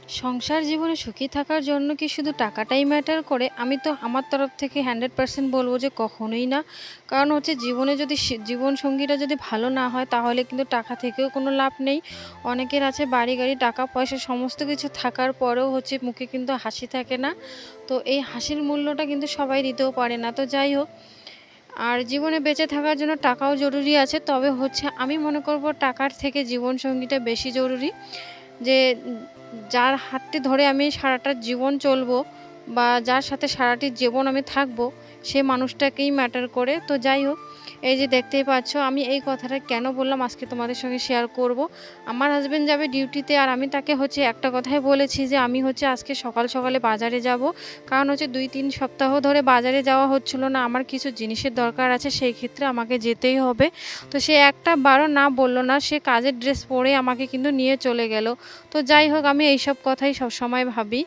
সংসার জীবনে সুখী থাকার জন্য কি শুধু টাকাটাই ম্যাটার করে? আমি তো আমার তরফ থেকে 100% বলব যে কখনোই না। কারণ হচ্ছে জীবনে যদি জীবনসঙ্গীটা যদি ভালো না হয় তাহলে কিন্তু টাকা থেকেও কোনো লাভ নেই। অনেকের আছে বাড়ি গাড়ি, টাকা পয়সা সমস্ত কিছু থাকার পরেও হচ্ছে মুখে কিন্তু হাসি থাকে না। তো এই হাসির মূল্যটা কিন্তু সবাই দিতেও পারে না। তো যাই হোক, আর জীবনে বেঁচে থাকার জন্য টাকাও জরুরি আছে। তবে হচ্ছে আমি মনে করব টাকার থেকে জীবনসঙ্গীটা বেশি জরুরি। যে যার হাতটি ধরে আমি সারাটা জীবন চলবো বা যার সাথে সারাটি জীবন আমি থাকবো, সে মানুষটাকেই ম্যাটার করে। তো যাই হোক, এই যে দেখতেই পাচ্ছ আমি এই কথাটা কেন বললাম আজকে তোমাদের সঙ্গে শেয়ার করব। আমার হাসব্যান্ড যাবে ডিউটিতে, আর আমি তাকে হচ্ছে একটা কথাই বলেছি যে আমি হচ্ছে আজকে সকাল সকালে বাজারে যাব। কারণ হচ্ছে ২-৩ সপ্তাহ ধরে বাজারে যাওয়া হচ্ছিল না। আমার কিছু জিনিসের দরকার আছে, সেই ক্ষেত্রে আমাকে যেতেই হবে। তো সে একটা বারও না বলল না, সে কাজের ড্রেস পরে আমাকে কিন্তু নিয়ে চলে গেল। তো যাই হোক, আমি এইসব কথাই সবসময় ভাবি।